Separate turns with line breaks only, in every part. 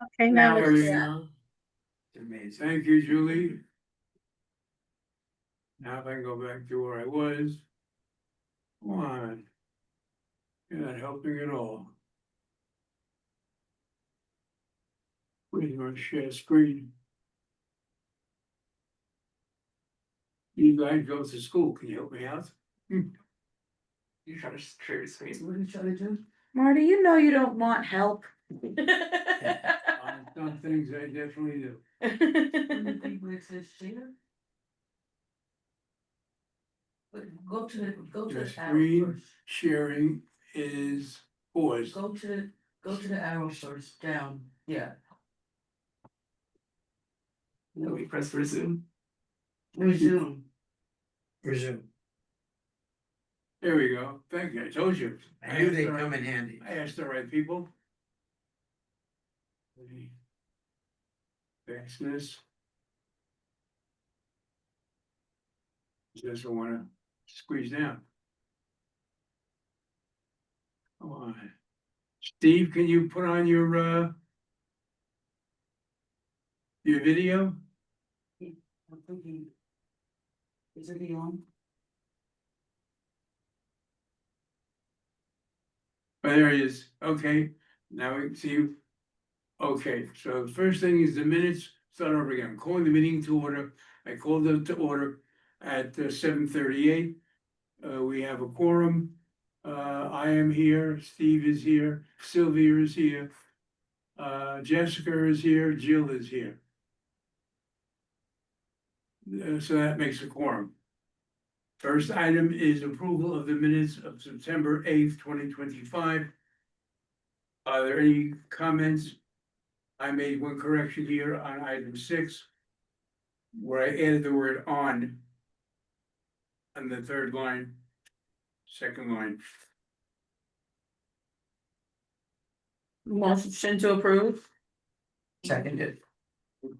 Okay,
Now
now
we
it's,
go. It's amazing. Thank you, Julie. Now if I can go back to where I was. Come on. You're not helping at all. Where's my share screen? You guys go to school, can you help me out?
You try to share your screen. What are you trying to do?
Marty, you know you don't want help.
On some things I definitely do.
Where it says share? But go to
The
the arrow
screen
first.
sharing is paused.
Go to the arrow first, down, yeah. Then we press resume. Resume.
Resume.
There we go. Thank you. I told you.
I knew they'd
asked the
come
right-
in handy.
I asked the right people. Fastness. Just don't wanna squeeze down. Come on. Steve, can you put on your video?
I'm thinking. Is it on?
Oh, there he is. Okay, now we can see you. Okay, so the first thing is the minutes, start over again, calling the meeting to order. I called it to order at 7:38. We have a quorum. I am here, Steve is here, Sylvia is here. Jessica is here, Jill is here. So that makes a quorum. First item is approval of the minutes of September 8th, 2025. Are there any comments? I made one correction here on item 6. Where I added the word on the third line, second line.
Motion to approve.
Seconded.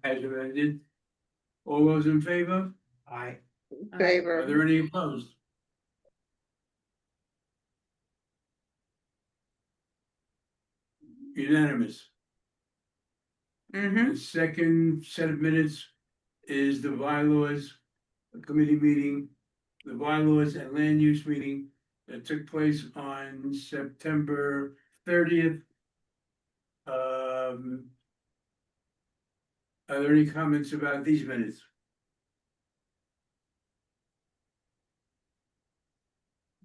As amended. All those in favor?
Aye.
Are
Favor.
there any opposed? Unanimous.
Mm-hmm.
The second set of minutes is the bylaws committee meeting, the bylaws and land use meeting that took place on September 30th. Are there any comments about these minutes?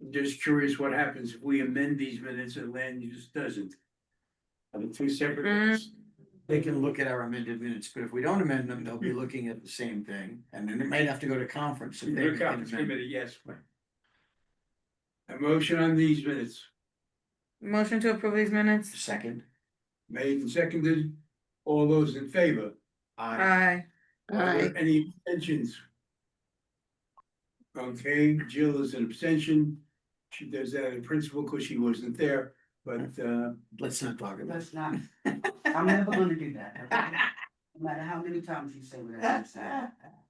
I'm just curious what happens if we amend these minutes and land use doesn't. Are the two separate minutes?
They can look at our amended minutes, but if we don't amend them, they'll be looking at the same thing, and then it might have to go to conference. if they
The
make an
conference
amendment.
committee, yes. A motion on these minutes,
Motion to approve these minutes.
Second.
made and seconded, all those in favor?
Aye.
Aye.
Are there any abstentions? Okay, Jill is an abstention. She does that in principle because she wasn't there, but
Let's not talk about it.
Let's not, I'm never gonna do that, okay? No matter how many times you say what I say.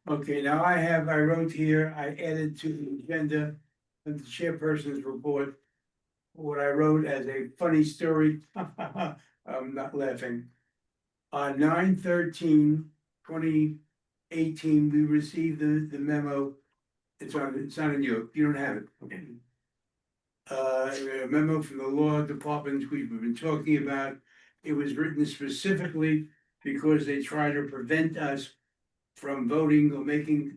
okay, now I wrote here, I added to the agenda of the chairperson's report. What I wrote as a funny story, I'm not laughing. On 9/13/2018, we received the memo. It's on you, you don't have it.
Okay.
A memo from the law department we've been talking about. It was written specifically because they try to prevent us from voting or making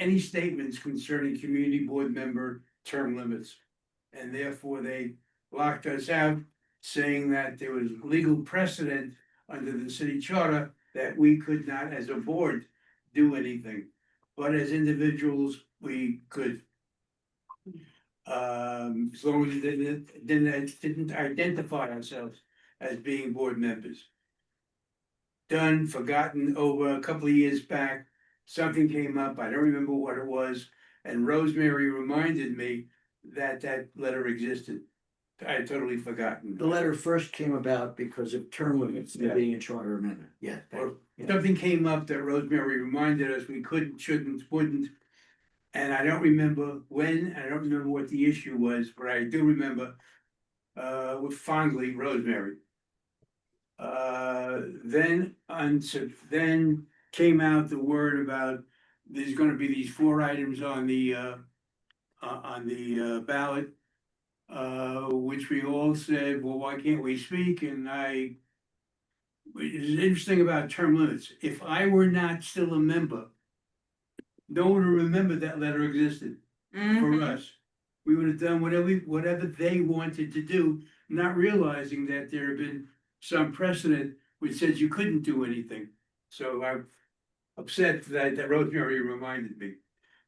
any statements concerning community board member term limits. And therefore they locked us out, saying that there was legal precedent under the city charter that we could not, as a board, do anything. But as individuals, we could. As long as we didn't identify ourselves as being board members. Done, forgotten, over a couple of years back, something came up, I don't remember what it was, and Rosemary reminded me that letter existed. I had totally forgotten.
The letter first came about because of term limits
Yeah.
being a charter amendment, yeah.
Or
Yeah.
something came up that Rosemary reminded us we couldn't, shouldn't, wouldn't. And I don't remember when, I don't remember what the issue was, but I do remember with fondly Rosemary. Then came out the word about there's gonna be these 4 items on the ballot. Which we all said, well, why can't we speak? And it's interesting about term limits. If I were not still a member, no one would remember that letter existed for
Mhm.
us. We would have done whatever they wanted to do, not realizing that there had been some precedent which says you couldn't do anything. So I'm upset that Rosemary reminded me.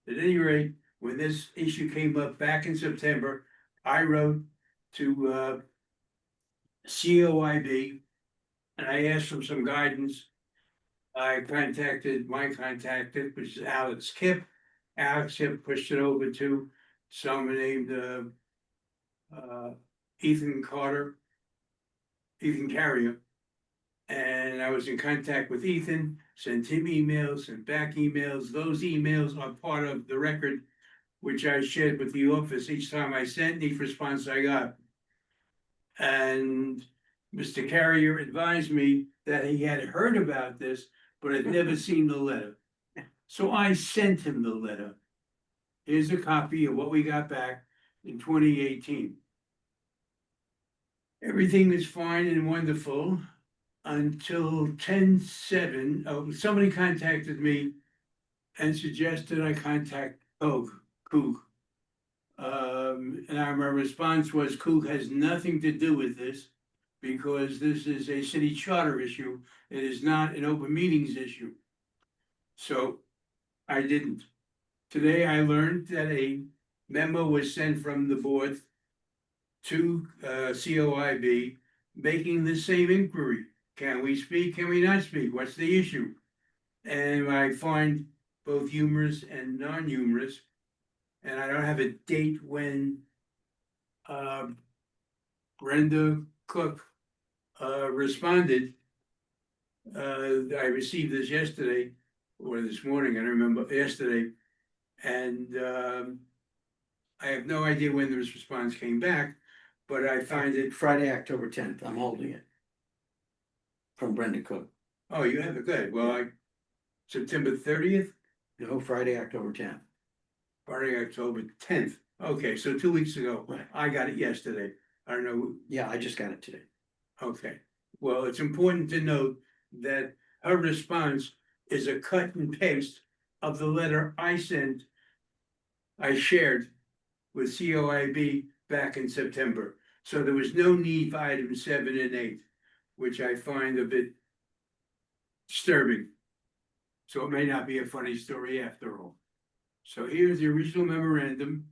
At any rate, when this issue came up back in September, I wrote to COIB and I asked for some guidance. I contacted my contact, which is Alex Kipp. Alex Kipp pushed it over to someone named Ethan Carrier. And I was in contact with Ethan, sent him emails, sent back emails. Those emails are part of the record, which I shared with the office each time I sent each response I got. And Mr. Carrier advised me that he had heard about this, but had never seen the letter. So I sent him the letter. Here's a copy of what we got back in 2018. Everything is fine and wonderful until 10/7. Oh, somebody contacted me and suggested I contact Coog. And my response was, Coog has nothing to do with this because this is a city charter issue. It is not an open meetings issue. So I didn't. Today I learned that a memo was sent from the board to COIB making the same inquiry. Can we speak? Can we not speak? What's the issue? And I find both humorous and non-humorous. And I don't have a date when Brenda Cook responded. I received this yesterday or this morning, I don't remember, yesterday. And I have no idea when this response came back, but I find it,
Friday, October 10th, I'm holding it. From Brenda Cook.
oh, you have it, good. Well, September 30th,
No, Friday, October 10th.
Friday, October 10th. Okay, so 2 weeks ago.
Right.
I got it yesterday. I don't know.
Yeah, I just got it today.
Okay, well, it's important to note that her response is a cut and paste of the letter I shared with COIB back in September. So there was no need for items 7 and 8, which I find a bit disturbing. So it may not be a funny story after all. So here's the original memorandum.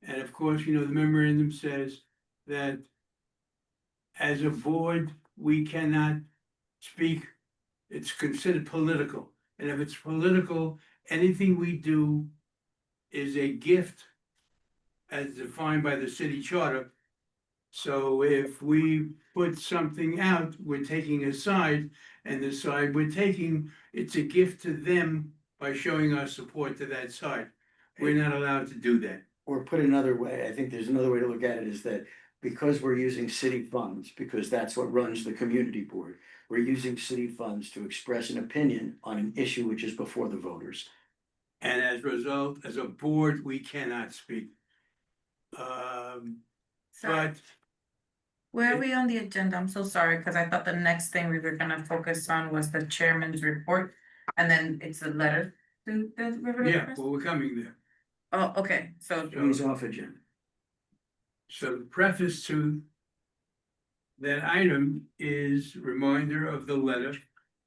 And of course, the memorandum says that as a board, we cannot speak. It's considered political. And if it's political, anything we do is a gift as defined by the city charter. So if we put something out, we're taking a side, and the side we're taking, it's a gift to them by showing our support to that side. We're not allowed to do that.
Or put another way, I think there's another way to look at it is that because we're using city funds, because that's what runs the community board, we're using city funds to express an opinion on an issue which is before the voters.
And as a result, as a board, we cannot speak.
Sorry,
But
where are we on the agenda? I'm so sorry, because I thought the next thing we were gonna focus on was the chairman's report. And then it's a letter to the River
yeah,
Crest?
well, we're coming there.
Oh, okay, so,
He's off agenda.
So the preface to that item is reminder of the letter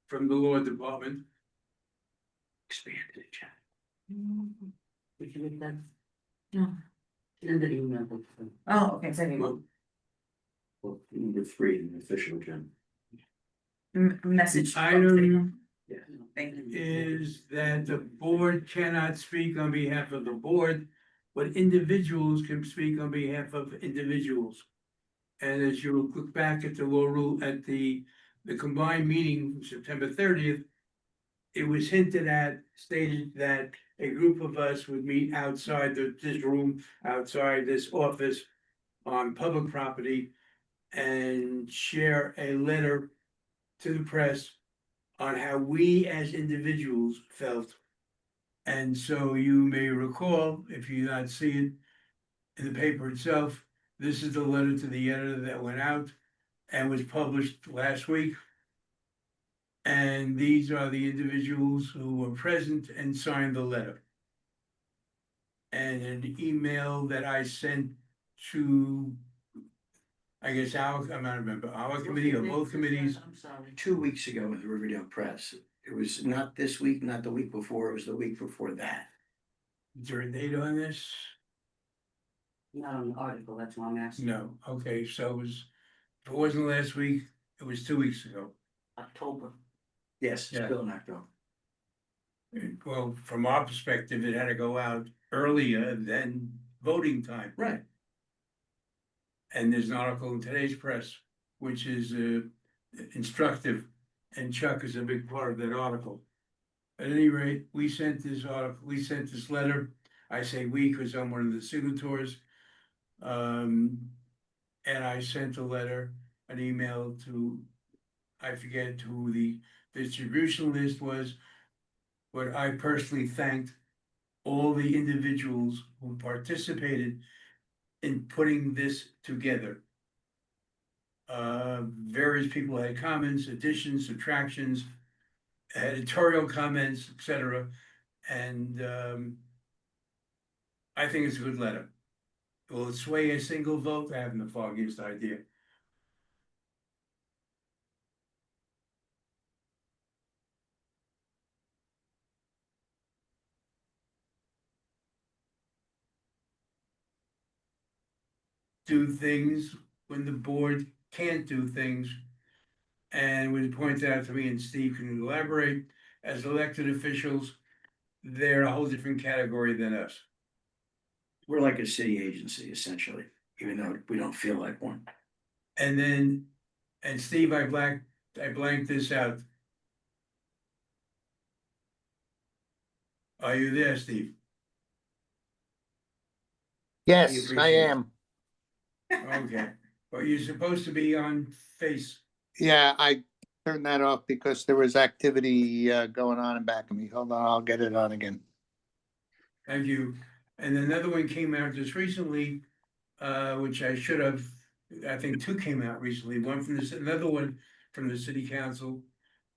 from the law department.
Expanded agenda.
Did you get that?
No.
Send an email.
oh, okay, so you
Well, number 3 in the official agenda.
message.
The item
Yeah.
Thank you.
is that the board cannot speak on behalf of the board, but individuals can speak on behalf of individuals. And as you look back at the law rule at the combined meeting from September 30th, it was hinted at, stated that a group of us would meet outside this room, outside this office on public property and share a letter to the press on how we as individuals felt. And so you may recall, if you not see it in the paper itself, this is the letter to the editor that went out and was published last week. And these are the individuals who were present and signed the letter. And an email that I sent to, I guess I don't remember, our committee or both committees.
I'm sorry.
2 weeks ago in the Riverdale Press. It was not this week, not the week before, it was the week before that.
Is there a date on this?
Not on the article, that's why I'm asking.
No, okay, so it was, if it wasn't last week, it was 2 weeks ago.
October.
Yes, it's
Yeah.
still in October.
Well, from our perspective, it had to go out earlier than voting time.
Right.
And there's an article in today's press, which is instructive, and Chuck is a big part of that article. At any rate, we sent this article, we sent this letter, I say we because I'm one of the signatories. And I sent a letter, an email to, I forget who the distribution list was, but I personally thanked all the individuals who participated in putting this together. Various people had comments, additions, subtractions, editorial comments, etc. And I think it's a good letter. Will it sway a single vote? I haven't the foggiest idea. Do things when the board can't do things. And it was pointed out to me, and Steve can elaborate, as elected officials, they're a whole different category than us.
We're like a city agency essentially, even though we don't feel like one.
And then, and Steve, I blanked this out. Are you there, Steve?
Yes, I
appreciate it.
am.
Okay, but you're supposed to be on face.
Yeah, I turned that off because there was activity going on in back of me. Hold on, I'll get it on again.
Thank you. And another one came out just recently, which I should have, I think two came out recently, one from this, another one from the city council.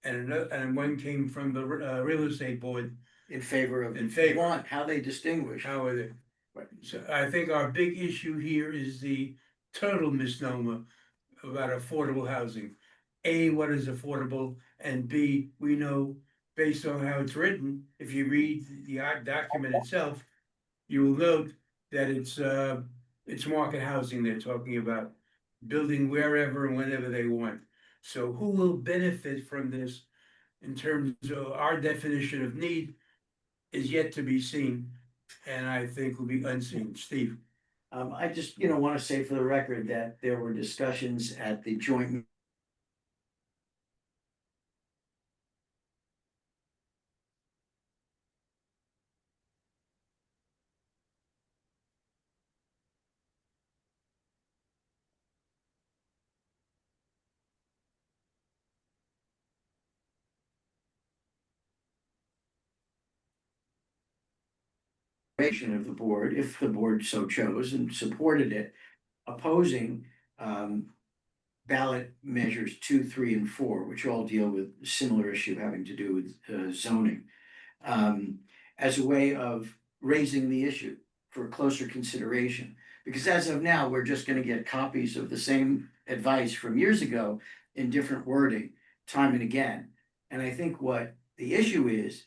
And another, and one came from the real estate board.
In favor of.
In favor.
One, how they distinguish.
How are they?
Right.
So I think our big issue here is the total misnomer about affordable housing. A, what is affordable? And B, we know based on how it's written, if you read the document itself, you will note that it's market housing they're talking about, building wherever and whenever they want. So who will benefit from this in terms of our definition of need is yet to be seen, and I think will be unseen. Steve?
I just, want to say for the record that there were discussions at the joint. Of the board, if the board so chose and supported it, opposing ballot measures 2, 3, and 4, which all deal with a similar issue having to do with zoning, as a way of raising the issue for closer consideration. Because as of now, we're just going to get copies of the same advice from years ago in different wording, time and again. And I think what the issue is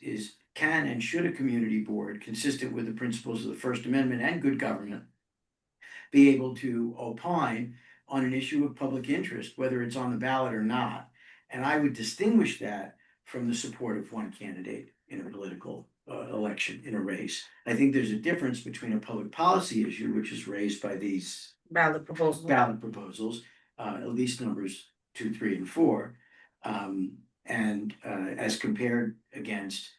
can and should a community board, consistent with the principles of the First Amendment and good government, be able to opine on an issue of public interest, whether it's on the ballot or not. And I would distinguish that from the support of one candidate in a political election, in a race. I think there's a difference between a public policy issue, which is raised by these
Ballot proposal.
ballot proposals, at least numbers 2, 3, and 4, and as compared against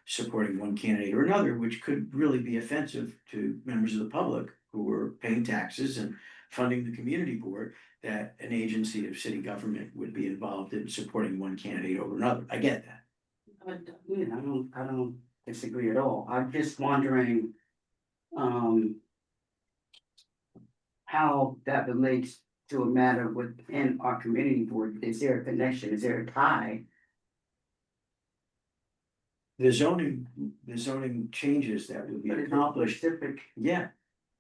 supporting one candidate or another, which could really be offensive to members of the public who were paying taxes and funding the community board. that an agency of city government would be involved in supporting one candidate over another. I get that.
But, I don't disagree at all. I'm just wondering, um. How that relates to a matter within our community board. Is there a connection? Is there a tie?
The zoning changes that would be
But it's
accomplished,
specific.
yeah.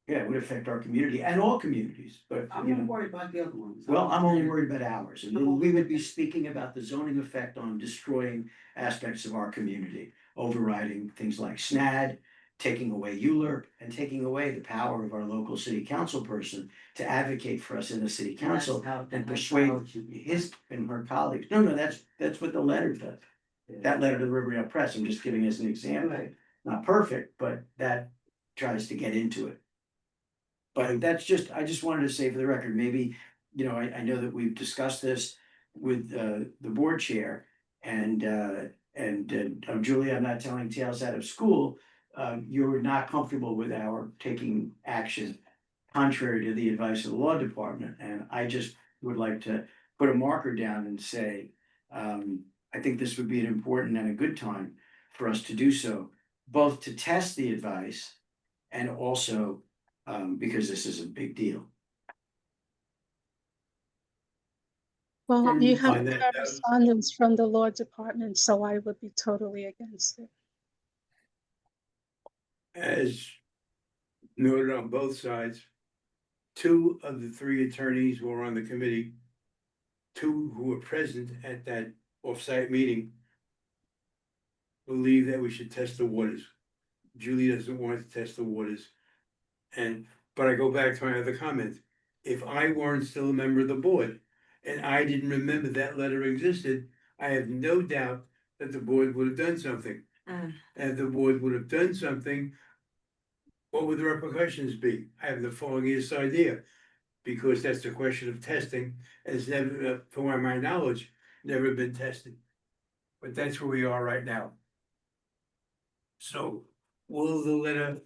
Yeah, it would affect our community and all communities, but
I'm
you
not
know.
worried about the other ones.
Well, I'm only worried about ours, and then we would be speaking about the zoning effect on destroying aspects of our community. Overriding things like SNAD, taking away ULURP, and taking away the power of our local city council person to advocate for us in the city council and persuade his and her colleagues. No, that's what the letter does. That letter to the Riverdale Press, I'm just giving as an example, not perfect, but that tries to get into it. But that's just, I just wanted to say for the record, maybe, you know, I know that we've discussed this with the board chair. And Julie, I'm not telling tales out of school. You're not comfortable with our taking action contrary to the advice of the law department. And I just would like to put a marker down and say, I think this would be an important and a good time for us to do so, both to test the advice and also because this is a big deal.
Well,
And
you have
on that note-
correspondence from the law department, so I would be totally against it.
As noted on both sides, two of the three attorneys who were on the committee, two who were present at that off-site meeting, believe that we should test the waters. Julie doesn't want to test the waters. But I go back to my other comment. If I weren't still a member of the board and I didn't remember that letter existed, I have no doubt that the board would have done something.
Mm.
And if the board would have done something, what would the repercussions be? I have the foggiest idea. Because that's the question of testing, has never, from my knowledge, never been tested. But that's where we are right now. So, will the letter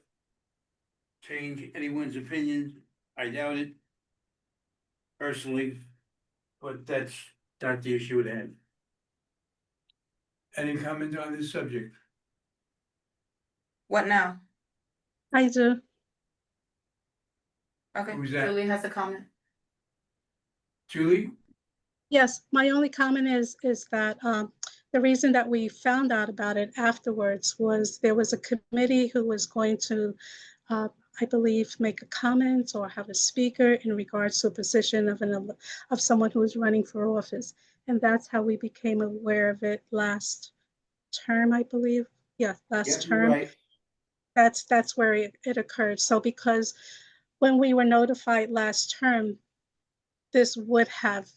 change anyone's opinion? I doubt it. Personally, but that's not the issue at hand. Any comment on this subject?
What now?
I do.
Okay,
Who's that?
Julie has a comment.
Julie?
Yes, my only comment is that the reason that we found out about it afterwards was there was a committee who was going to, I believe, make a comment or have a speaker in regards to a position of someone who was running for office. And that's how we became aware of it last term, I believe. Yeah, last term.
Right.
That's where it occurred. So because when we were notified last term, this would have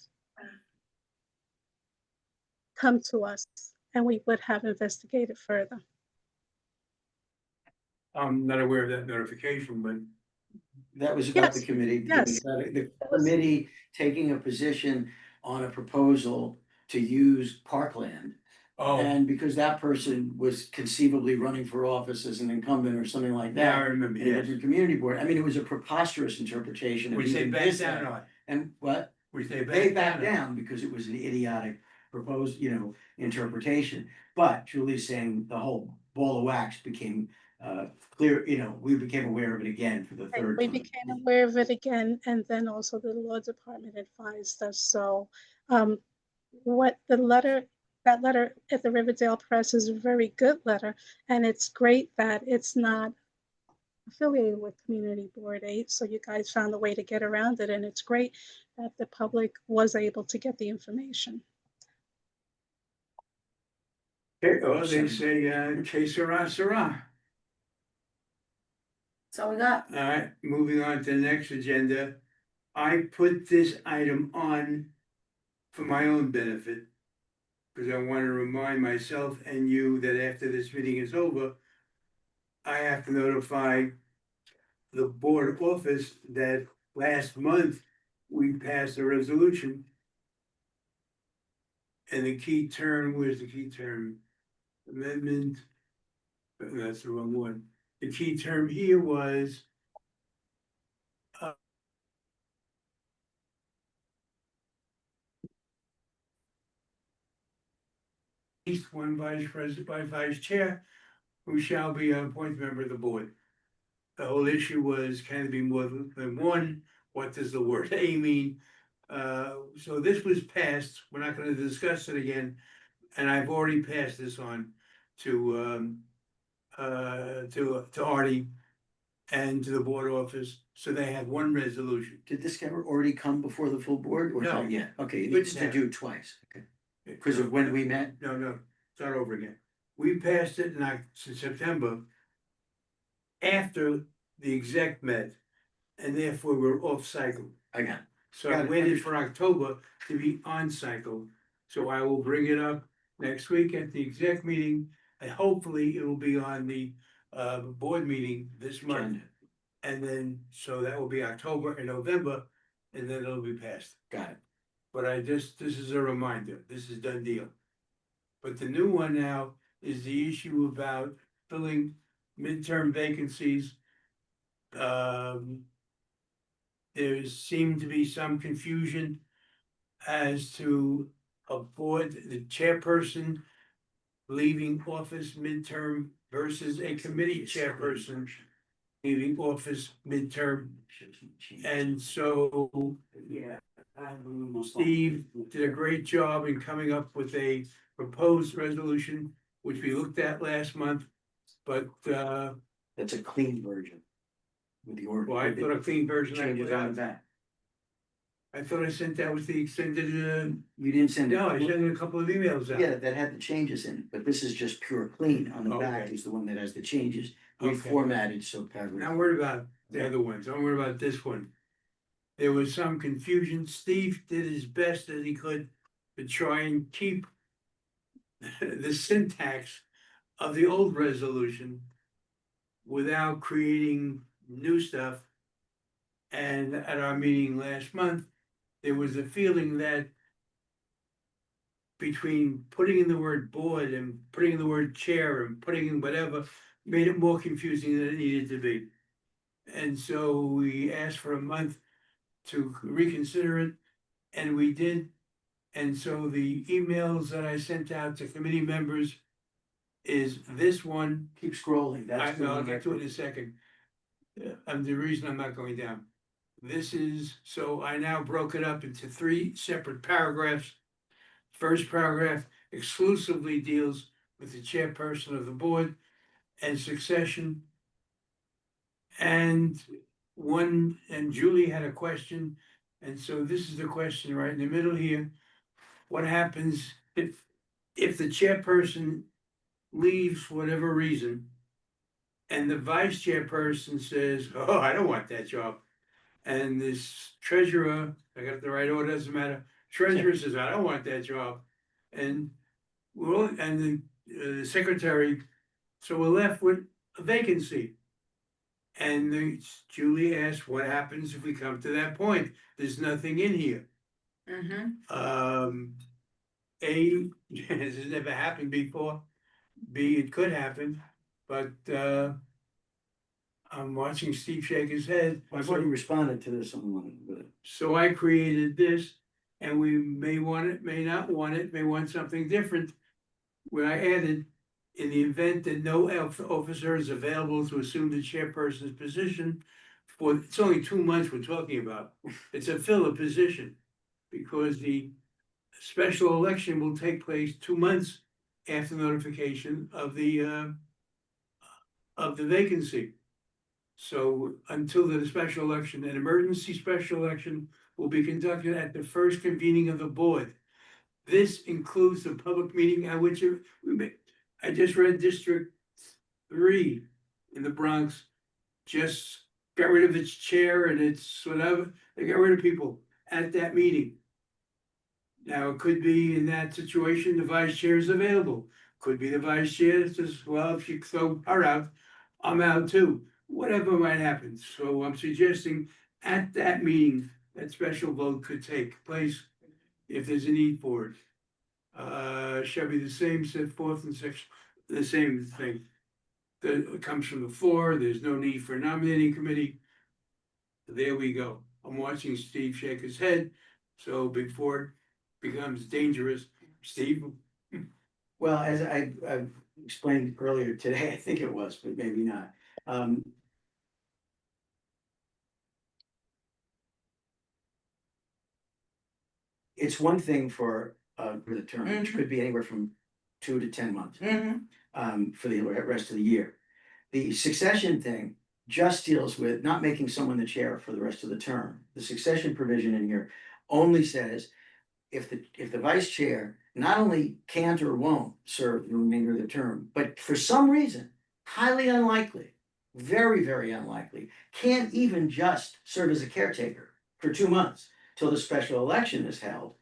come to us and we would have investigated further.
I'm not aware of that notification, but
That was about the
Yes,
committee.
yes.
The committee taking a position on a proposal to use parkland.
oh,
And because that person was conceivably running for office as an incumbent or something like
yeah, I
that.
remember,
In a
yes.
different community board. I mean, it was a preposterous interpretation of
We say
even
back
this.
down on it.
And what?
We say
They
back
backed
down.
down because it was an idiotic proposed, interpretation. But Julie's saying the whole ball of wax became clear, we became aware of it again for the third
We
time.
became aware of it again, and then also the law department advised us. So what that letter at the Riverdale Press is a very good letter, and it's great that it's not affiliated with Community Board 8, so you guys found a way to get around it, and it's great that the public was able to get the information.
Okay, oh, they say, que sera, sera.
That's all we got.
All right, moving on to the next agenda. I put this item on for my own benefit. Because I want to remind myself and you that after this meeting is over, I have to notify the board office that last month we passed a resolution. And the key term, where's the key term? Amendment. That's the wrong one. The key term here was least one vice president, vice chair, who shall be an appointed member of the board. The whole issue was, can it be more than one? What does the word A mean? So this was passed, we're not gonna discuss it again, and I've already passed this on to Artie and to the board office, so they have one resolution.
Did this ever already come before the full board or
No.
not yet? Okay, it
But
needs to
now-
do it twice, okay, because of when we met.
No, start over again. We passed it in September after the exec met, and therefore we're off cycle.
I got it.
So I
Got it.
waited for October to be on cycle, so I will bring it up next week at the exec meeting. And hopefully it will be on the board meeting this month,
Agenda.
and then, so that will be October and November, and then it'll be passed.
Got it.
But this is a reminder, this is done deal. But the new one now is the issue about filling midterm vacancies. There seemed to be some confusion as to a board, the chairperson leaving office midterm versus a committee chairperson leaving office midterm. And so
Yeah.
Steve did a great job in coming up with a proposed resolution, which we looked at last month. But,
That's a clean version. With the order.
well, I thought a clean version. I
Changes
put
on the
out.
back.
I thought I sent that with the extended,
You didn't send it.
no, I sent a couple of emails out.
Yeah, that had the changes in it, but this is just pure clean. On the back
Okay.
is the one that has the changes. We
Okay.
formatted so
I'm
paragraph.
not worried about the other ones, I'm worried about this one. There was some confusion, Steve did his best as he could to try and keep the syntax of the old resolution without creating new stuff. And at our meeting last month, there was a feeling that between putting in the word board and putting in the word chair and putting in whatever, made it more confusing than it needed to be. And so we asked for a month to reconsider it, and we did. And so the emails that I sent out to committee members is this one.
Keep scrolling. That's the
I'll
one
get to it in a second. And the reason I'm not going down. This is, so I now broke it up into 3 separate paragraphs. First paragraph exclusively deals with the chairperson of the board and succession. And Julie had a question, and so this is the question right in the middle here. What happens if the chairperson leaves for whatever reason, and the vice chairperson says, oh, I don't want that job. And this treasurer, I got the right order, doesn't matter, treasurer says, I don't want that job. And the secretary, so we're left with a vacancy. And Julie asked, what happens if we come to that point? There's nothing in here.
Mm-hmm.
This has never happened before. B, it could happen, but I'm watching Steve shake his head.
I've already responded to this one, but
So I created this, and we may want it, may not want it, may want something different. Where I added, in the event that no officer is available to assume the chairperson's position for, it's only 2 months we're talking about. It's a fill a position, because the special election will take place 2 months after notification of the vacancy. So until the special election, an emergency special election will be conducted at the first convening of the board. This includes the public meeting at which I just read District 3 in the Bronx. Just got rid of its chair and its whatever, they got rid of people at that meeting. Now, it could be in that situation, the vice chair is available. Could be the vice chair says, well, if you throw her out, I'm out too. Whatever might happen. So I'm suggesting at that meeting, that special vote could take place if there's a need for it. Shall be the same set forth in section, the same thing. That comes from the floor, there's no need for a nominating committee. There we go. I'm watching Steve shake his head, so before it becomes dangerous, Steve.
Well, as I explained earlier today, I think it was, but maybe not. It's one thing for the term, which could be anywhere from 2 to 10 months. For the rest of the year. The succession thing just deals with not making someone the chair for the rest of the term. The succession provision in here only says if the vice chair not only can't or won't serve the remainder of the term, but for some reason, highly unlikely, very, very unlikely, can't even just serve as a caretaker for 2 months till the special election is held,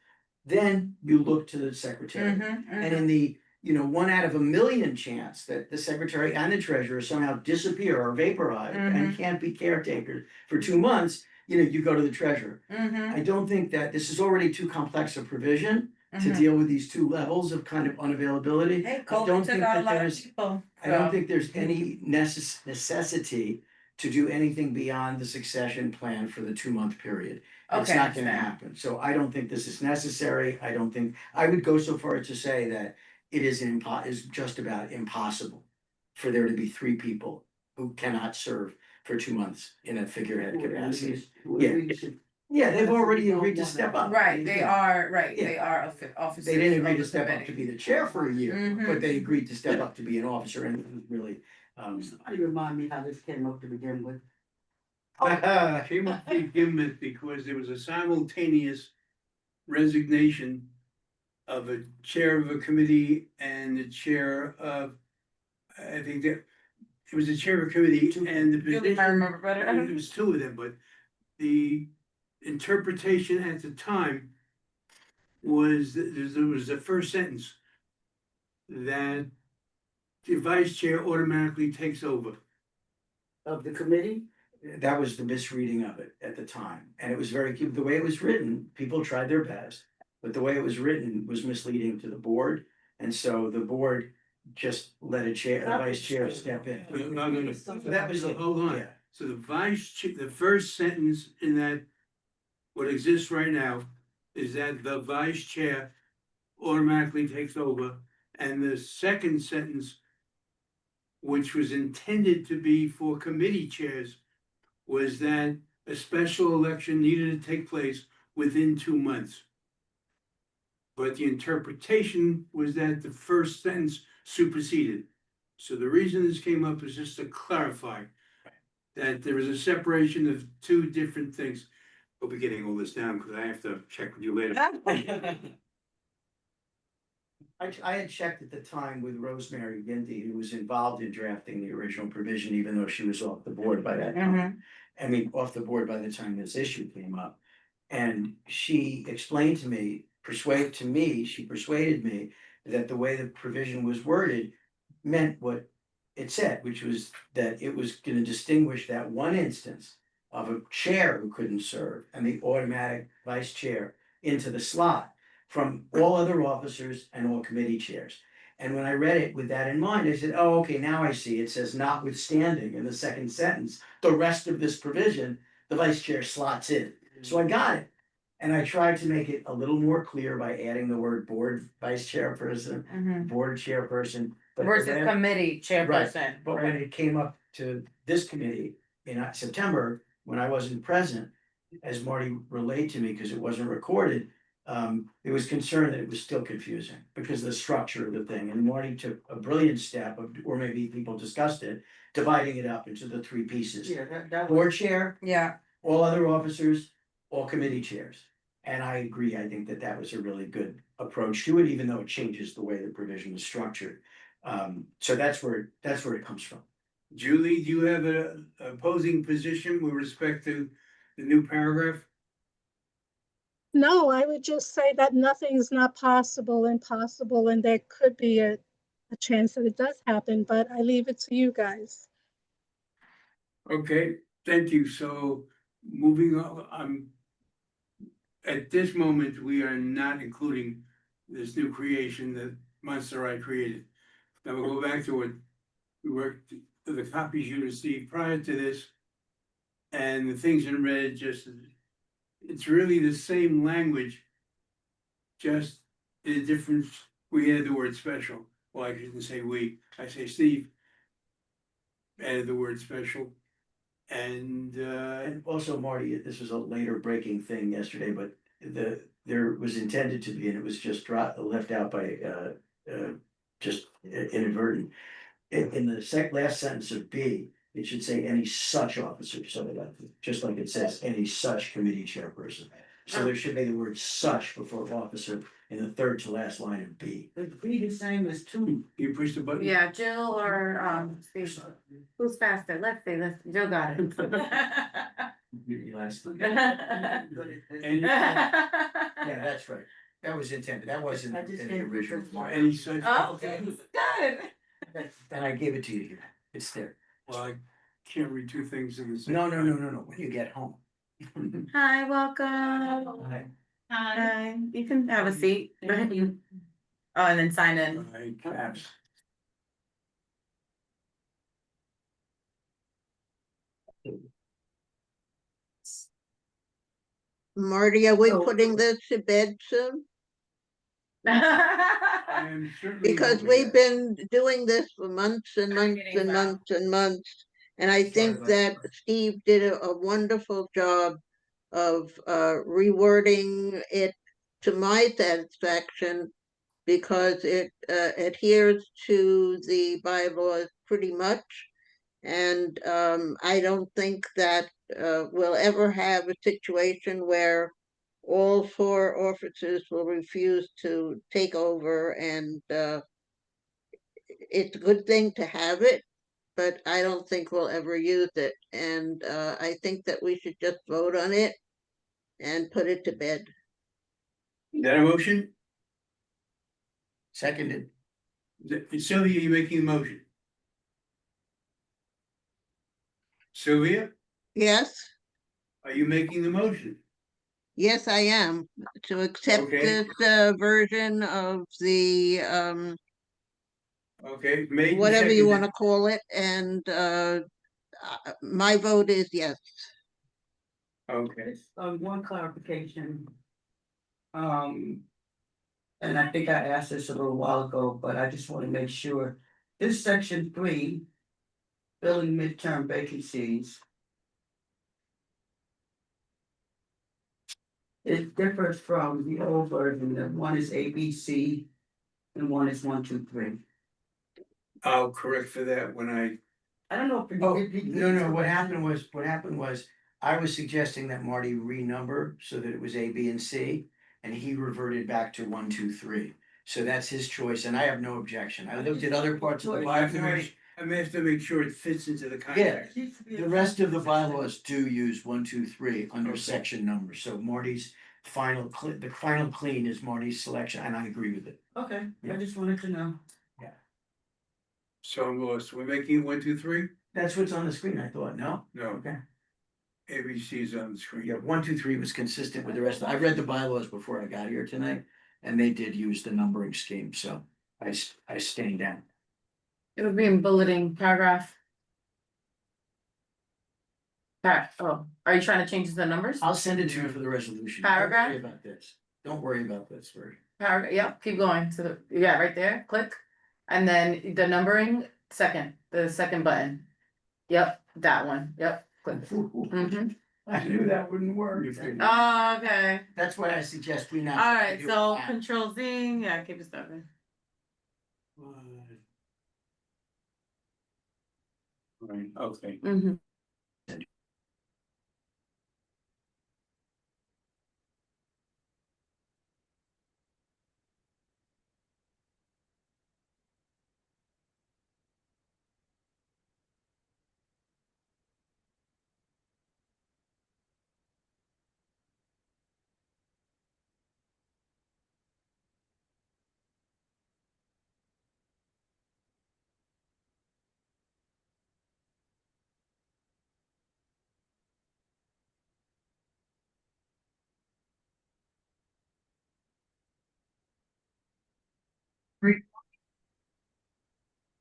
then you look to the secretary. And in the 1 out of a million chance that the secretary and the treasurer somehow disappear or vaporize and can't be caretakers for 2 months, you go to the treasurer. I don't think that this is already too complex a provision to deal with these 2 levels of kind of unavailability.
Hey,
I
COVID
don't
took
think
out a
that
lot of
there's,
people.
I don't
so.
think there's any necessity to do anything beyond the succession plan for the 2-month period. It's
Okay,
not gonna
understand.
happen. So I don't think this is necessary. I would go so far as to say that it is just about impossible for there to be 3 people who cannot serve for 2 months in a figurehead capacity. Yeah, they've already agreed to step up.
Right, they are, right,
Yeah.
they are officers.
They didn't agree
of
to
the
step up
committee.
to be the chair for a year,
Mhm.
but they agreed to step up to be an officer and it was really,
Somebody remind me how this came up to begin with.
Came up to begin with because there was a simultaneous resignation of a chair of a committee and the chair of, I think that it was the chair of a committee and the
Julie
position.
might remember better.
It was 2 of them, but the interpretation at the time was, there was the first sentence that the vice chair automatically takes over.
Of the committee?
that was the misreading of it at the time. And it was the way it was written, people tried their best, but the way it was written was misleading to the board. And so the board just let a vice chair step in.
No.
So that was it.
Hold on.
Yeah.
So the vice chair, the first sentence in that, what exists right now, is that the vice chair automatically takes over. And the second sentence, which was intended to be for committee chairs, was that a special election needed to take place within 2 months. But the interpretation was that the first sentence superseded. So the reason this came up is just to clarify that there is a separation of 2 different things. I'll be getting all this down because I have to check with you later.
I had checked at the time with Rosemary Gindy, who was involved in drafting the original provision, even though she was off the board by that time. I mean, off the board by the time this issue came up. And she explained to me, she persuaded me that the way the provision was worded meant what it said, which was that it was gonna distinguish that one instance of a chair who couldn't serve and the automatic vice chair into the slot from all other officers and all committee chairs. And when I read it with that in mind, I said, oh, okay, now I see. It says notwithstanding in the second sentence, the rest of this provision, the vice chair slots in. So I got it. And I tried to make it a little more clear by adding the word board vice chairperson, board chairperson. But
Versus
when-
committee chairperson.
But when it came up to this committee in September, when I wasn't present, as Marty relayed to me, because it wasn't recorded, it was concerned that it was still confusing because of the structure of the thing. And Marty took a brilliant step of, or maybe people discussed it, dividing it up into the 3 pieces.
Yeah, that was,
Board chair,
Yeah,
all other officers, all committee chairs. And I agree, I think that that was a really good approach to it, even though it changes the way the provision is structured. So that's where it comes from.
Julie, do you have an opposing position with respect to the new paragraph?
No, I would just say that nothing's not impossible, and there could be a chance that it does happen, but I leave it to you guys.
Okay, thank you. So moving on, at this moment, we are not including this new creation that Monster I created. Now we'll go back to what we worked, the copies you received prior to this. And the things in red, it's really the same language, just in a different we added the word special. Well, I shouldn't say we, I say Steve. Added the word special. And
And also, Marty, this was a later breaking thing yesterday, but there was intended to be, and it was just left out by, just inadvertent. In the last sentence of B, it should say any such officer, so that, just like it says, any such committee chairperson. So there should be the word such before officer in the third to last line of B.
It'd be the same as two.
you push the button.
Yeah, Jill or, Steve, who's faster? Let's see, Jill got it.
And
Yeah, that's right. That was intended. That wasn't
I
in
just
the
gave
original.
you
form.
any such.
Oh, good.
And I gave it to you here. It's there.
Well, I can't read two things in the same.
No, when you get home.
Hi, welcome.
Hi.
Hi, you can have a seat. Oh, and then sign in.
My caps.
Marty, are we
Oh.
putting this to bed soon?
I am certainly.
Because
hoping
we've
that.
been doing this for months and months
getting
and
that.
months and months. And I think
about
that Steve did a wonderful job of rewording it to my satisfaction because it adheres to the bylaws pretty much. And I don't think that we'll ever have a situation where all four officers will refuse to take over, and it's a good thing to have it, but I don't think we'll ever use it. And I think that we should just vote on it and put it to bed.
Is that a motion?
Seconded.
Sylvia, you making the motion? Sylvia,
Yes,
are you making the motion?
yes, I am, to accept
Okay.
this version of the
Okay, made and
whatever you want
seconded.
to call it, and my vote is yes.
Okay,
One clarification. And I think I asked this a little while ago, but I just want to make sure. This section 3, filling midterm vacancies. It differs from the old version, that one is ABC and one is 1, 2, 3.
I'll correct for that when I,
I don't know if.
Oh, no, what happened was, I was suggesting that Marty renumber so that it was A, B, and C. And he reverted back to 1, 2, 3. So that's his choice, and I have no objection. I looked at other parts of the
I have to
bylaws.
make, I may have to make sure it fits into the context.
The rest of the bylaws do use 1, 2, 3 under
Okay.
section numbers, so Marty's the final clean is Marty's selection, and I agree with it.
Okay, I just wanted to know.
So I'm lost. We're making it 1, 2, 3?
That's what's on the screen, I thought, no?
No,
Okay.
ABC is on the screen.
Yeah, 1, 2, 3 was consistent with the rest. I read the bylaws before I got here tonight, and they did use the numbering scheme, so I stand down.
It would be in bulleting paragraph. Oh, are you trying to change the numbers?
I'll send it to you for the resolution. Don't worry
Paragraph?
about this. Don't worry about this, Verdi.
Paragraph, yep, keep going to the, yeah, right there, click. And then the numbering, the second button. Yep, that one, yep, click. Mhm.
I knew that wouldn't work.
Oh, okay,
That's why I suggest we not.
alright,
do
so
that.
control Z, yeah, keep it stepping.
Right, okay.
Mhm.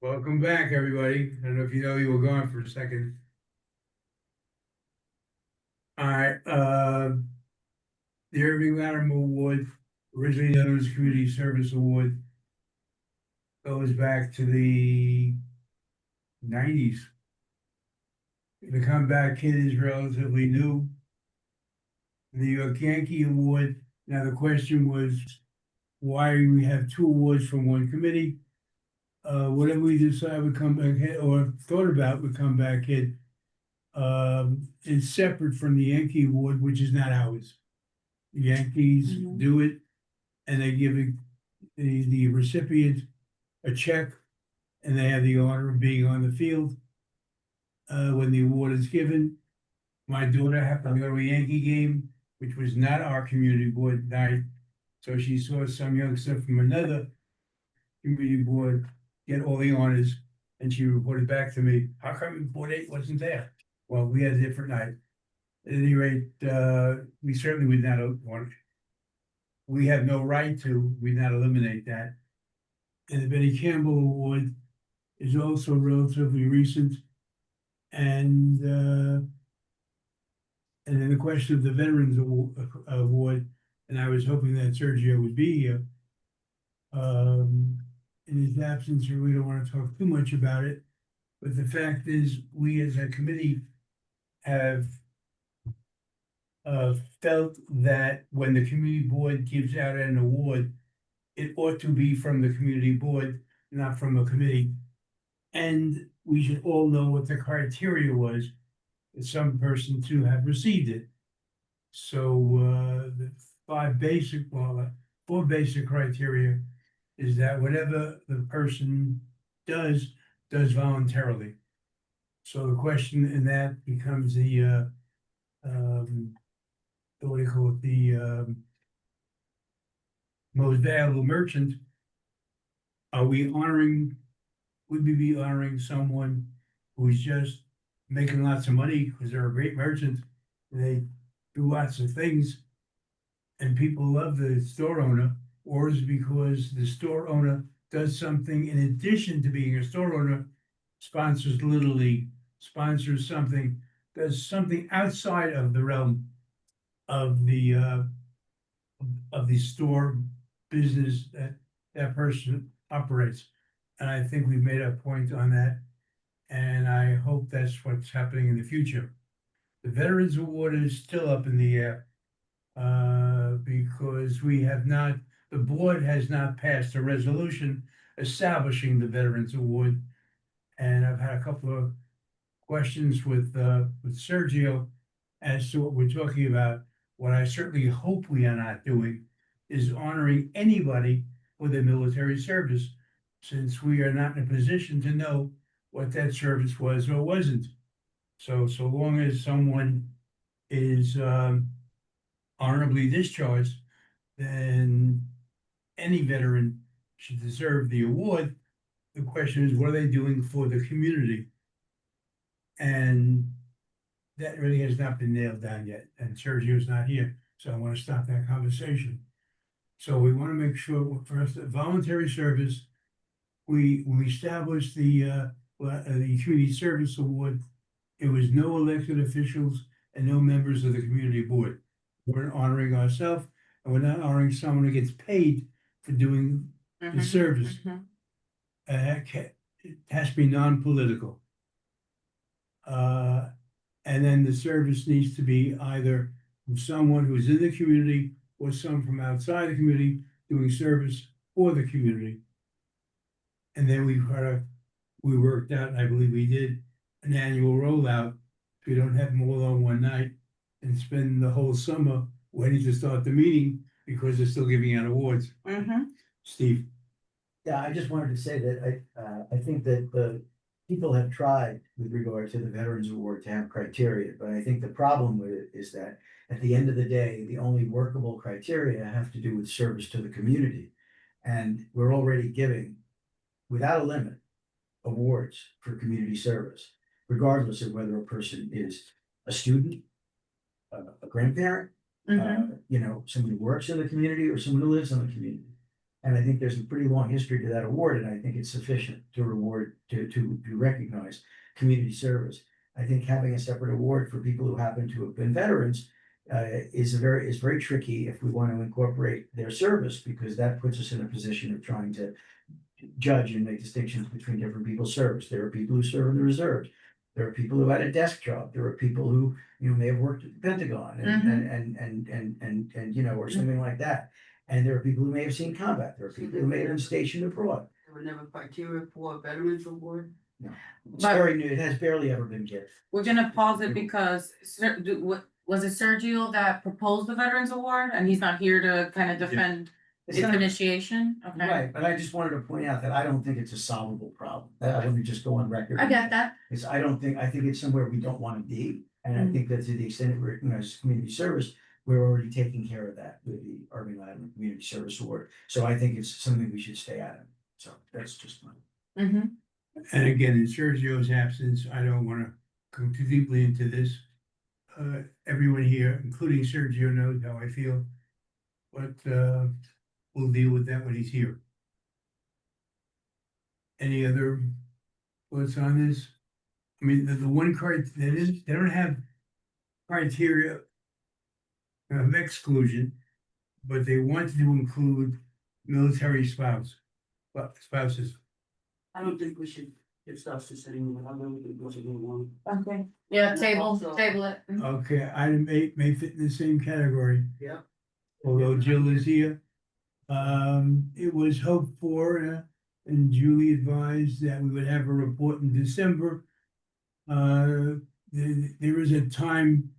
Welcome back, everybody. I don't know if you know you were gone for a second. Alright, the Irving Latimer Award, originally known as Community Service Award, goes back to the nineties. The Comeback Kid is relatively new. The New York Yankee Award, now the question was, why do we have two awards from one committee? Whatever we decide would come back Kid, or thought about would come back Kid, is separate from the Yankee Award, which is not ours. The Yankees
Mhm.
do it, and they give the recipient a check, and they have the honor of being on the field. When the award is given, my daughter happened to go to a Yankee game, which was not our community board night. So she saw some youngster from another community board get all the honors, and she reported back to me, how come board 8 wasn't there? Well, we had a different night. At any rate, we certainly would not want. We have no right to, we not eliminate that. And the Betty Campbell Award is also relatively recent. And then the question of the Veterans Award, and I was hoping that Sergio would be here. In his absence, we don't want to talk too much about it, but the fact is, we as a committee have felt that when the community board gives out an award, it ought to be from the community board, not from a committee. And we should all know what the criteria was for some person to have received it. So the four basic criteria is that whatever the person does voluntarily. So the question in that becomes the what do you call it, the most valuable merchant. Are we honoring, would we be honoring someone who's just making lots of money because they're a great merchant? They do lots of things and people love the store owner, or is it because the store owner does something in addition to being a store owner, sponsors Little League, sponsors something, does something outside of the realm of the store business that that person operates. And I think we've made a point on that. And I hope that's what's happening in the future. The Veterans Award is still up in the air. Because the board has not passed a resolution establishing the Veterans Award. And I've had a couple of questions with Sergio as to what we're talking about. What I certainly hope we are not doing is honoring anybody for their military service, since we are not in a position to know what that service was or wasn't. So long as someone is honorably discharged, then any veteran should deserve the award. The question is, what are they doing for the community? And that really has not been nailed down yet, and Sergio's not here, so I want to stop that conversation. So we want to make sure, first, that voluntary service, when we established the Community Service Award, it was no elected officials and no members of the community board. We're honoring ourselves, and we're not honoring someone who gets paid for doing the service. It has to be non-political. And then the service needs to be either from someone who's in the community or someone from outside the community doing service for the community. And then we worked out, and I believe we did, an annual rollout. We don't have them all on one night and spend the whole summer waiting to start the meeting because they're still giving out awards. Steve?
Yeah, I just wanted to say that I think that the people have tried with regard to the Veterans Award to have criteria, but I think the problem with it is that at the end of the day, the only workable criteria have to do with service to the community. And we're already giving, without a limit, awards for community service, regardless of whether a person is a student, a grandparent, someone who works in the community or someone who lives in the community. And I think there's a pretty long history to that award, and I think it's sufficient to reward, to recognize community service. I think having a separate award for people who happen to have been veterans is very tricky if we want to incorporate their service, because that puts us in a position of trying to
judge and make distinctions between different people's service. There are people who serve in the reserves. There are people who had a desk job. There are people who, may have worked at the Pentagon and, or something like that. And there are people who may have seen combat. There are people who may have been stationed abroad.
There were never criteria for Veterans Award?
It's very new. It has barely ever been given.
We're gonna pause it because was it Sergio that proposed the Veterans Award and he's not here to kind of defend
It's
its
not-
initiation? Okay,
Right, but I just wanted to point out that I don't think it's a solvable problem. Let me just go on record.
I get that.
Because I think it's somewhere we don't want to be. And I think that to the extent that we're, as community service, we're already taking care of that with the Irving Island Community Service Award. So I think it's something we should stay out of. So that's just my.
Mm-hmm.
And again, in Sergio's absence, I don't wanna go too deeply into this. Everyone here, including Sergio, knows how I feel. But, we'll deal with that when he's here. Any other thoughts on this? I mean, the one card, they don't have criteria of exclusion, but they wanted to include military spouses.
I don't think we should discuss this anymore. I really think what's going on.
Okay. Yeah, table it.
Okay, item 8 may fit in the same category.
Yeah.
Although Jill is here. It was hoped for, and Julie advised that we would have a report in December. There is a time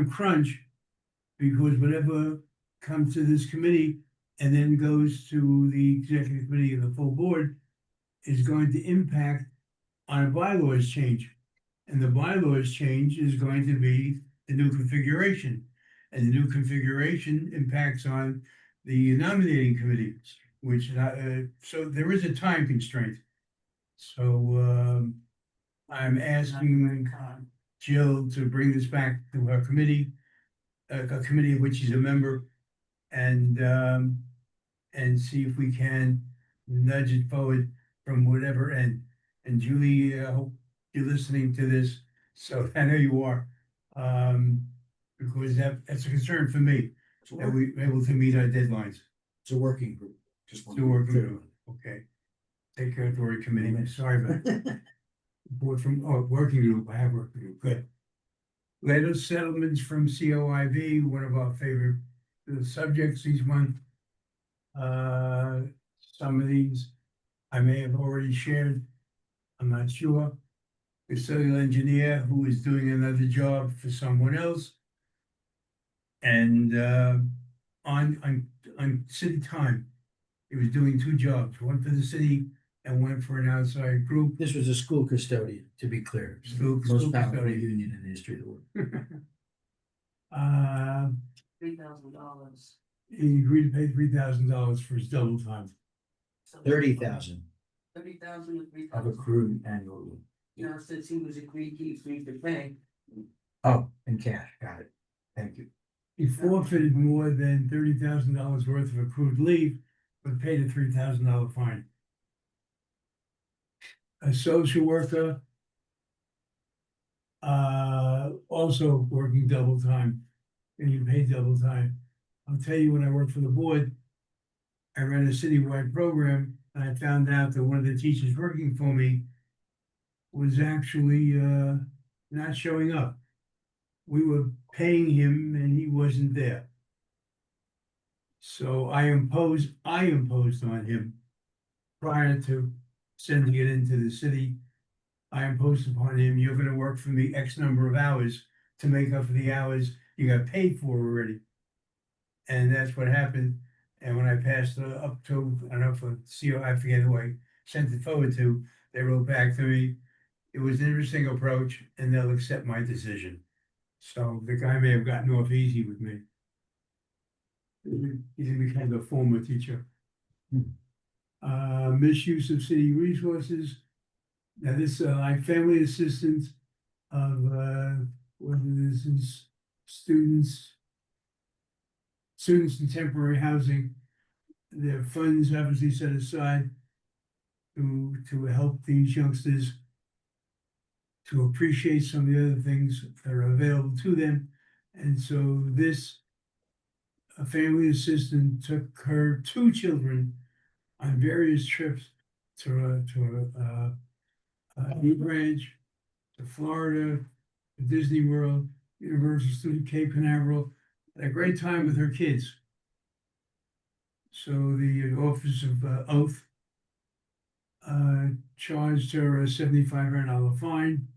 crunch, because whatever comes to this committee and then goes to the executive committee of the full board is going to impact on a bylaws change. And the bylaws change is going to be the new configuration. And the new configuration impacts on the nominating committee, which, so there is a time constraint. So, I'm asking Jill to bring this back to our committee, a committee of which she's a member, and see if we can nudge it forward from whatever end. And Julie, I hope you're listening to this, so I know you are. Because that's a concern for me, that we're able to meet our deadlines.
It's a working group. Just
Still working group, okay. Take care of the word committee, sorry about that. Board from, working group, I have working group, good. Letter settlements from COIV, one of our favorite subjects each month. Some of these I may have already shared, I'm not sure. The civil engineer who is doing another job for someone else. And on city time, he was doing 2 jobs, one for the city and one for an outside group.
This was a school custodian, to be clear.
School
Most powerful
custodian.
union in the history of the world.
$3,000.
He agreed to pay $3,000 for his double time.
30,000
30,000 or 3,000.
of accrued annual leave.
Since he was agreed to pay.
Oh, in cash, got it. Thank you.
He forfeited more than $30,000 worth of accrued leave, but paid a $3,000 fine. A social worker, also working double time, and you paid double time. I'll tell you, when I worked for the board, I ran a citywide program, and I found out that one of the teachers working for me was actually not showing up. We were paying him and he wasn't there. So I imposed on him prior to sending it into the city. I imposed upon him, you're gonna work for me X number of hours to make up for the hours you got paid for already. And that's what happened. And when I passed up to, I don't know, for CO, I forget who I sent it forward to, they wrote back to me. It was an interesting approach and they'll accept my decision. So the guy may have gotten off easy with me. He's gonna be kind of a former teacher. Misuse of city resources. Now this, like family assistance of, whether this is students in temporary housing. Their funds obviously set aside to help these youngsters to appreciate some of the other things that are available to them. And so this, a family assistant took her 2 children on various trips New Branch, to Florida, to Disney World, Universal Studios, Cape Canaveral, had a great time with her kids. So the Office of Oath charged her a $7,500 fine.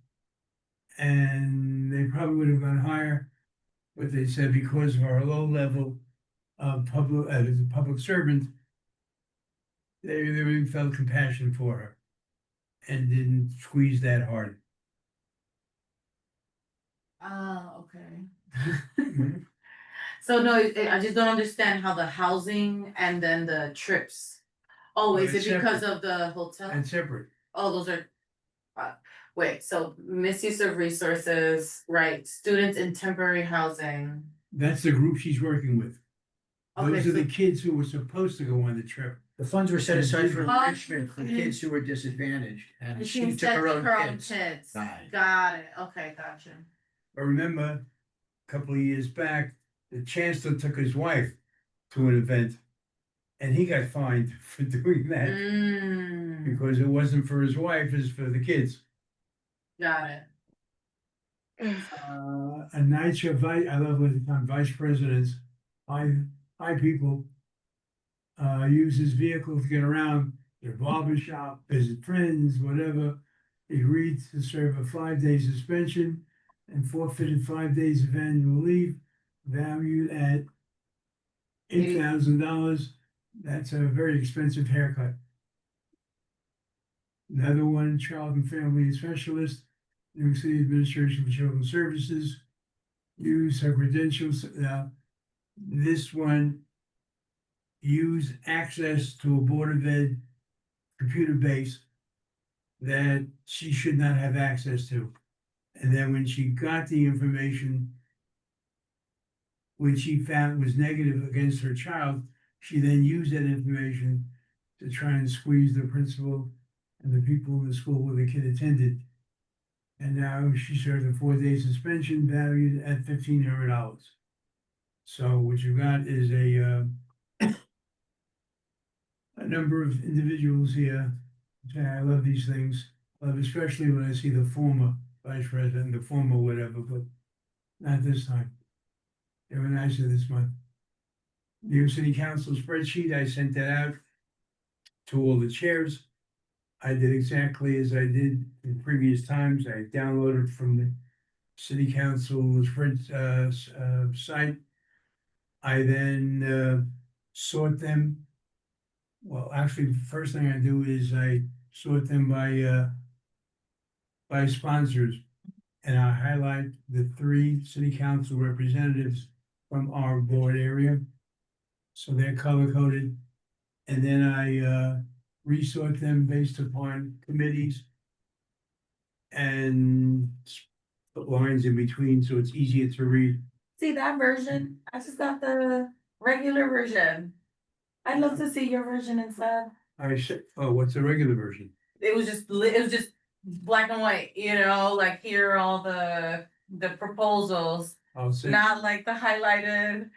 And they probably would have gone higher, but they said because of our low level of public, as a public servant, they really felt compassion for her and didn't squeeze that hard.
Okay. So no, I just don't understand how the housing and then the trips. Oh,
Well,
is it
it's
because
separate.
of the hotel?
And separate.
Oh, those are. Wait, so misuse of resources, right, students in temporary housing.
That's the group she's working with.
Okay,
Those are the
so-
kids who were supposed to go on the trip.
The funds were set aside for
Oh,
enrichment for kids who were disadvantaged, and
And
she
she
took
said
her own
her own
kids.
kids.
Right.
Got it, okay, gotcha.
But remember, a couple of years back, the chancellor took his wife to an event. And he got fined for doing that because it wasn't for his wife, it's for the kids.
Got it.
A NYCHA vice, I love what they call vice presidents, high people. Use his vehicle to get around their barber shop, visit friends, whatever. He agreed to serve a 5-day suspension and forfeited 5 days of annual leave, valued at $8,000. That's a very expensive haircut. Another one, child and family specialist, New York City Administration for Children's Services, use her credentials. Now, this one, use access to a Board of Ed computer base that she should not have access to. And then when she got the information, which she found was negative against her child, she then used that information to try and squeeze the principal and the people in the school where the kid attended. And now she served a 4-day suspension valued at $1,500. So what you got is a number of individuals here. I love these things, especially when I see the former vice president, the former whatever, but not this time. They were nicer this month. New York City Council spreadsheet, I sent that out to all the chairs. I did exactly as I did in previous times. I downloaded from the city council site. I then sort them. Well, actually, the first thing I do is I sort them by sponsors. And I highlight the 3 city council representatives from our board area. So they're color coded. And then I resort them based upon committees and put lines in between so it's easier to read.
See that version? I just got the regular version. I'd love to see your version instead.
I said, oh, what's the regular version?
It was just black and white, you know, like here are all the proposals,
I'll say.
not like the highlighted.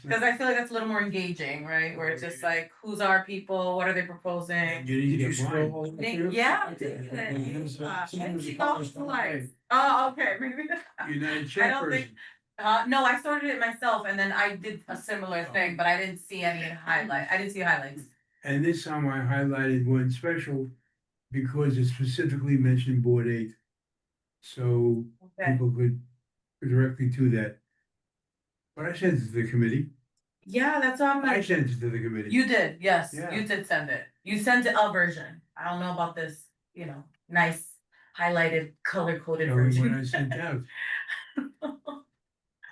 Cause I feel like that's a little more engaging, right? Where it's just like, who's our people, what are they proposing?
You need to
Did you
get
scroll
mine.
all the way through?
Yeah, I
Okay.
did.
Sometimes
She
the
got
colors don't
slides.
play.
Oh, okay, maybe.
You're not a
I don't
chairperson.
think, no, I sorted it myself and then I did a similar thing, but I didn't see any highlight, I didn't see highlights.
And this time I highlighted one special because it specifically mentioned Board 8. So
Okay.
people could go directly to that. But I sent it to the committee.
Yeah, that's what I'm
I
like.
sent it to the committee.
You did, yes,
Yeah.
you did send it. You sent it a version. I don't know about this, you know, nice highlighted, color coded
Showing what I
version.
sent out.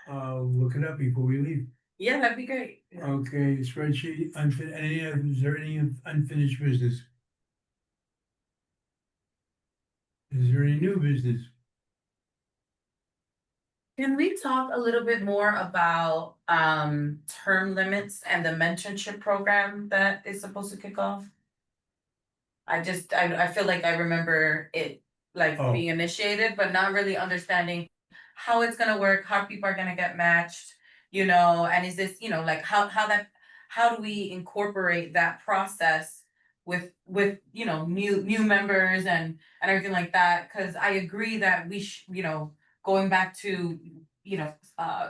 I'll look it up before we leave.
Yeah, that'd be great.
Okay, spreadsheet, is there any unfinished business? Is there any new business?
Can we talk a little bit more about term limits and the mentorship program that is supposed to kick off? I feel like I remember it like
Oh.
being initiated, but not really understanding how it's gonna work, how people are gonna get matched, you know, and is this, you know, like how do we incorporate that process with, new members and everything like that, cause I agree that going back to,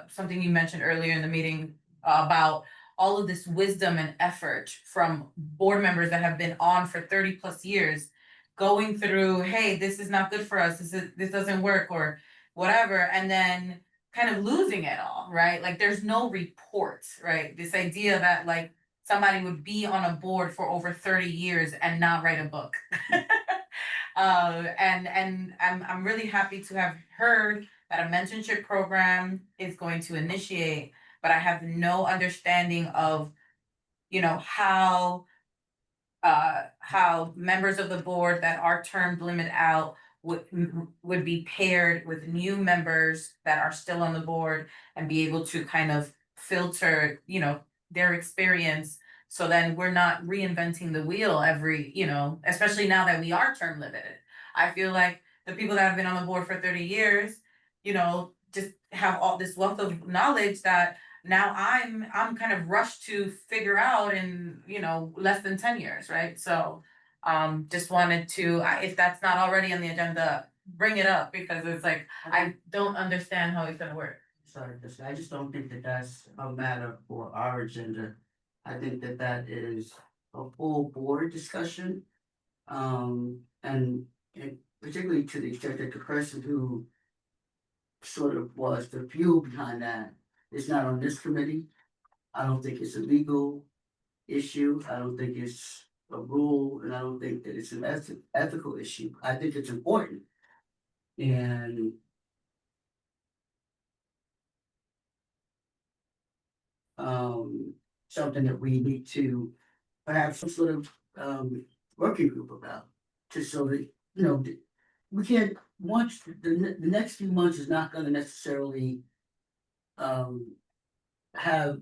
something you mentioned earlier in the meeting about all of this wisdom and effort from board members that have been on for 30+ years, going through, hey, this is not good for us, this doesn't work, or whatever, and then kind of losing it all, right? Like, there's no reports, right? This idea that like somebody would be on a board for over 30 years and not write a book. And I'm really happy to have heard that a mentorship program is going to initiate, but I have no understanding of, how members of the board that are term limit out would be paired with new members that are still on the board and be able to kind of filter, their experience. So then we're not reinventing the wheel every, especially now that we are term limited. I feel like the people that have been on the board for 30 years, just have all this wealth of knowledge that now I'm kind of rushed to figure out in, less than 10 years, right? So just wanted to, if that's not already on the agenda, bring it up, because it's like, I don't understand how it's gonna work.
Sorry, I just don't think that that's a matter for our agenda. I think that that is a full board discussion. And particularly to the extent that the person who sort of was the fuel behind that is not on this committee. I don't think it's a legal issue. I don't think it's a rule, and I don't think that it's an ethical issue. I think it's important. And something that we need to perhaps some sort of working group about, just so that, we can't, once the next few months is not gonna necessarily have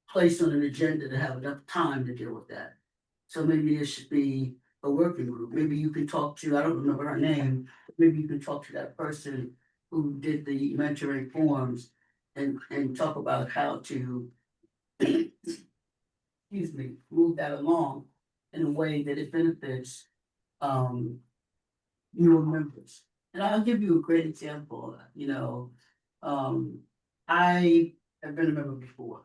placed on an agenda to have enough time to deal with that. So maybe there should be a working group. Maybe you can talk to, I don't remember her name, but maybe you can talk to that person who did the mentoring forms and talk about how to excuse me, move that along in a way that it benefits newer members. And I'll give you a great example, I have been a member before.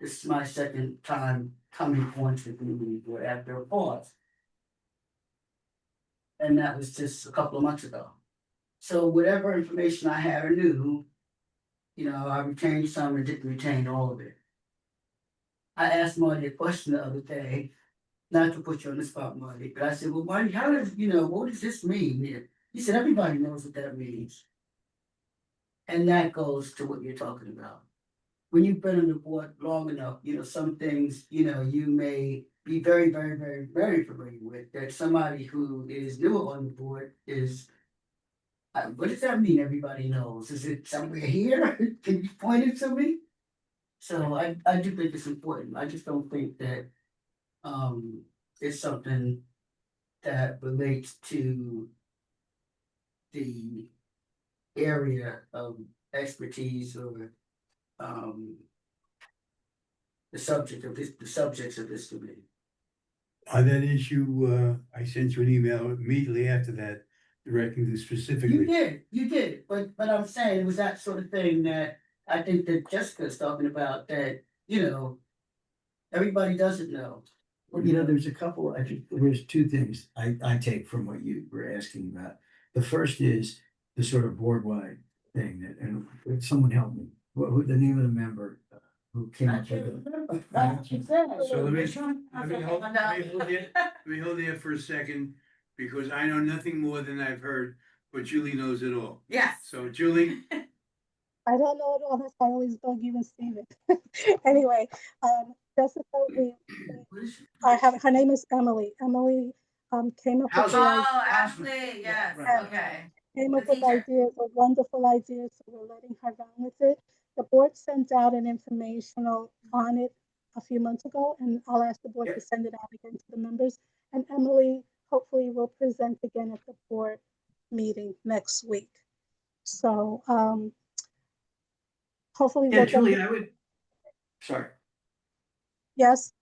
This is my second time coming onto the community board after a pause. And that was just a couple of months ago. So whatever information I had or knew, I retained some and didn't retain all of it. I asked Marty a question the other day, not to put you on the spot, Marty, but I said, well, Marty, what does this mean? He said, everybody knows what that means. And that goes to what you're talking about. When you've been on the board long enough, some things, you may be very, very, very, very familiar with, that somebody who is newer on the board is, what does that mean everybody knows? Is it somewhere here? Can you point it to me? So I do think it's important. I just don't think that it's something that relates to the area of expertise or the subjects of this committee.
On that issue, I sent you an email immediately after that, directing you specifically.
You did, but I'm saying it was that sort of thing that I think that Jessica's talking about, that, everybody doesn't know.
Well, there's a couple, I think there's two things I take from what you were asking about. The first is the sort of board-wide thing that, and someone help me, who the name of the member who came up with it.
So let me hold you for a second, because I know nothing more than I've heard, but Julie knows it all.
Yes.
So Julie,
I don't know it all, that's why I always bug you and Steven. Anyway, Jessica, her name is Emily. Emily came up with
Oh, Ashley, yes, okay.
came up
The
with
teacher.
ideas, a wonderful idea, so we're letting her run with it. The board sent out an informational on it a few months ago, and I'll ask the board to send it out again to the members. And Emily hopefully will present again at the board meeting next week. So hopefully
Yeah,
we'll get
Julie, sorry.
Yes,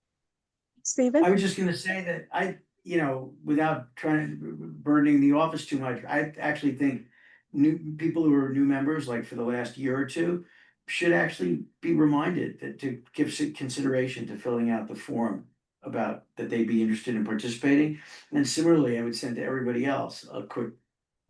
Stephen?
I was just gonna say that
you know, without trying burning the office too much, I actually think new people who are new members, like for the last year or two, should actually be reminded that to give consideration to filling out the form about that they'd be interested in participating. And similarly, I would send to everybody else a quick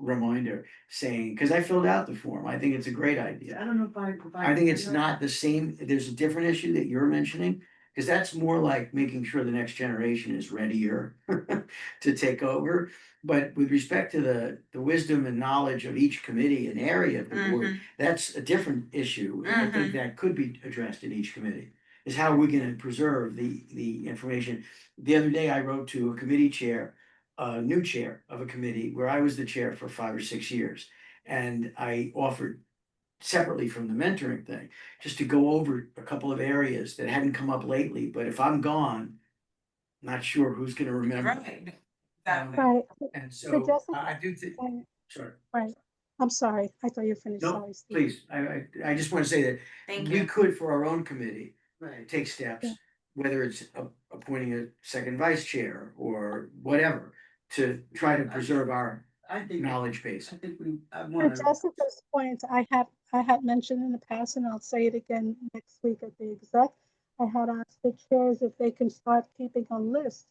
reminder saying, because I filled out the form, I think it's a great idea.
I don't know if
I think it's not the same, there's a different issue that you're mentioning, because that's more like making sure the next generation is readier to take over. But with respect to the wisdom and knowledge of each committee and area of the board, that's a different issue. And I think that could be addressed in each committee, is how we're gonna preserve the information. The other day, I wrote to a committee chair, a new chair of a committee where I was the chair for 5 or 6 years. And I offered separately from the mentoring thing, just to go over a couple of areas that hadn't come up lately, but if I'm gone, not sure who's gonna remember.
Right, exactly.
Right,
And
So
so
Jessica-
I do think,
and-
sorry,
right. I'm sorry, I thought you finished,
no,
sorry. Steve.
please, I just wanna say that
Thank
we
you.
could, for our own committee,
Right.
take steps,
Yeah.
whether it's appointing a second vice chair or whatever, to try to preserve our
I think,
knowledge base.
I think I
To
wanna.
Jessica's point, I had mentioned in the past, and I'll say it again next week at the exec. I had asked the chairs if they can start keeping a list.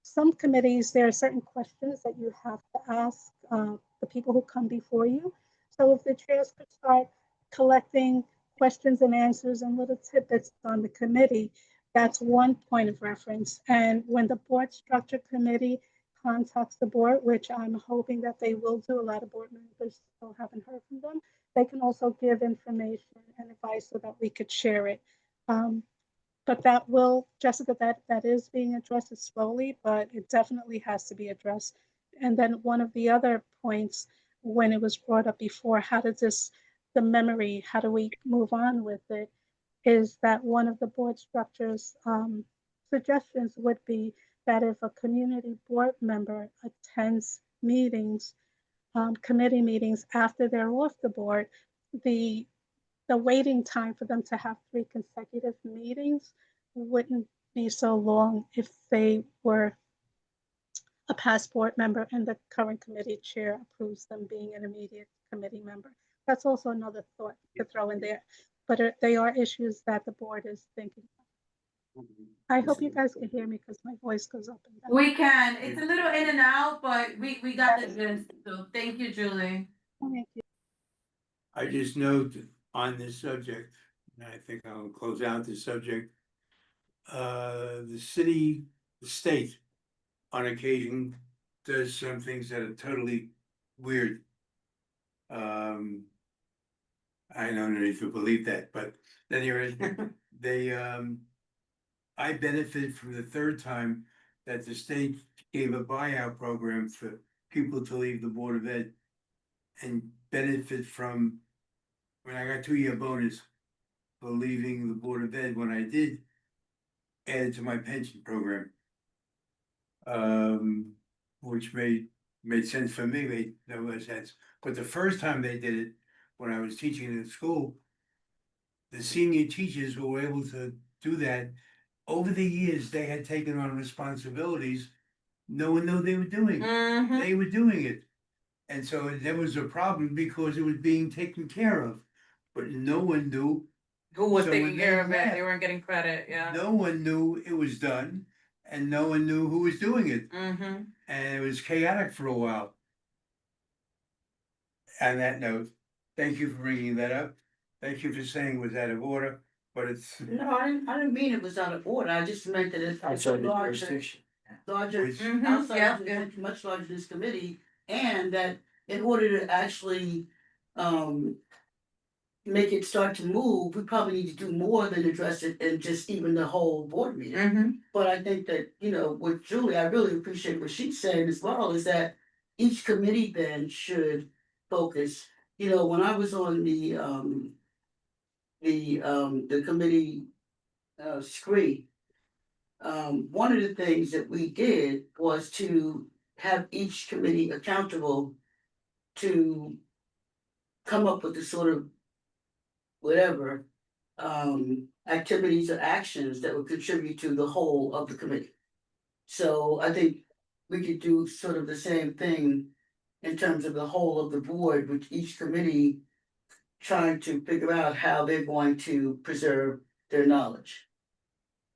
Some committees, there are certain questions that you have to ask the people who come before you. So if the chairs could start collecting questions and answers and little tidbits on the committee, that's one point of reference. And when the board structure committee contacts the board, which I'm hoping that they will do. A lot of board members still haven't heard from them. They can also give information and advice so that we could share it. But that will, Jessica, that is being addressed slowly, but it definitely has to be addressed. And then one of the other points when it was brought up before, how does this, the memory, how do we move on with it? Is that one of the board structures suggestions would be that if a community board member attends meetings, committee meetings after they're off the board, the waiting time for them to have 3 consecutive meetings wouldn't be so long if they were a past board member and the current committee chair approves them being an immediate committee member. That's also another thought to throw in there, but they are issues that the board is thinking. I hope you guys can hear me because my voice goes up and down.
We can, it's a little in and out, but we got the gist, so thank you, Julie.
Thank you.
I just note on this subject, and I think I'll close out this subject. The state on occasion does some things that are totally weird. I don't know if you believe that, but anyway, I benefit from the third time that the state gave a buyout program for people to leave the Board of Ed. And benefit from, when I got 2-year bonus for leaving the Board of Ed, when I did, add to my pension program. Which made sense for me, made no sense, but the first time they did it, when I was teaching in school. The senior teachers who were able to do that, over the years, they had taken on responsibilities no one knew they were doing.
Mhm.
They were doing it. And so there was a problem because it was being taken care of, but no one knew,
Who was
So
taking
when
care
they
of it, they
left,
weren't getting credit, yeah.
no one knew it was done, and no one knew who was doing it,
Mm-hmm.
and it was chaotic for a while. On that note, thank you for bringing that up. Thank you for saying it was out of order, but it's.
No, I didn't mean it was out of order. I just meant that it's a
Outside the
larger,
jurisdiction.
larger,
Which-
Mhm,
outside,
yeah,
of
yeah.
this- much larger than this committee. And that in order to actually, make it start to move, we probably need to do more than address it in just even the whole board meeting.
Mm-hmm.
But I think that, with Julie, I really appreciate what she's saying as well, is that each committee then should focus. When I was on the committee, screen, one of the things that we did was to have each committee accountable to come up with the sort of whatever activities or actions that would contribute to the whole of the committee. So I think we could do sort of the same thing in terms of the whole of the board, with each committee trying to figure out how they're going to preserve their knowledge.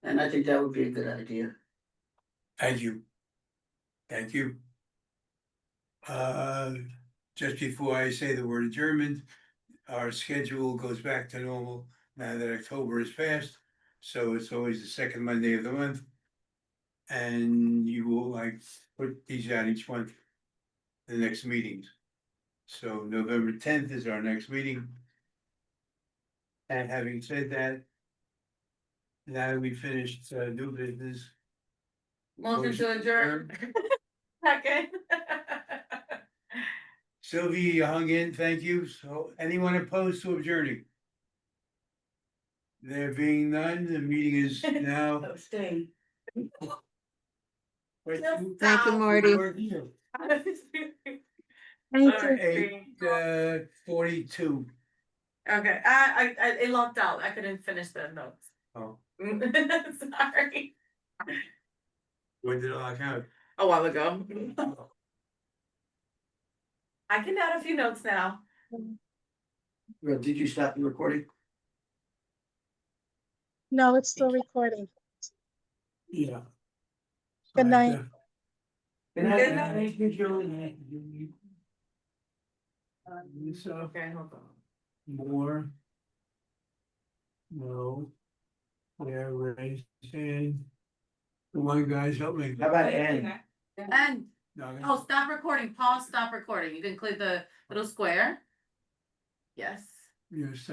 And I think that would be a good idea.
Thank you. Thank you. Just before I say the word adjournment, our schedule goes back to normal now that October is passed. So it's always the second Monday of the month. And you will put these out each month, the next meetings. So November 10th is our next meeting. And having said that, now we finished new business.
Motion to adjourn. Second.
Sylvia, you hung in, thank you. So anyone opposed to adjourning? There being none, the meeting is now.
Abstain.
Wait,
Thank you, Marty.
Thank you.
8:42.
Okay, I it locked out. I couldn't finish the notes.
Oh,
Sorry.
when did it lock out?
A while ago. I can add a few notes now.
Well, did you stop the recording?
No, it's still recording.
Yeah.
Good night.
Good
Good
night.
night.
Thank you, Julie. So,
Okay, hold on.
more. No. There, raise hand. Come on, guys, help me.
How about Ann?
And,
No,
oh, stop recording, pause, stop recording. You can click the little square. Yes.
Yes,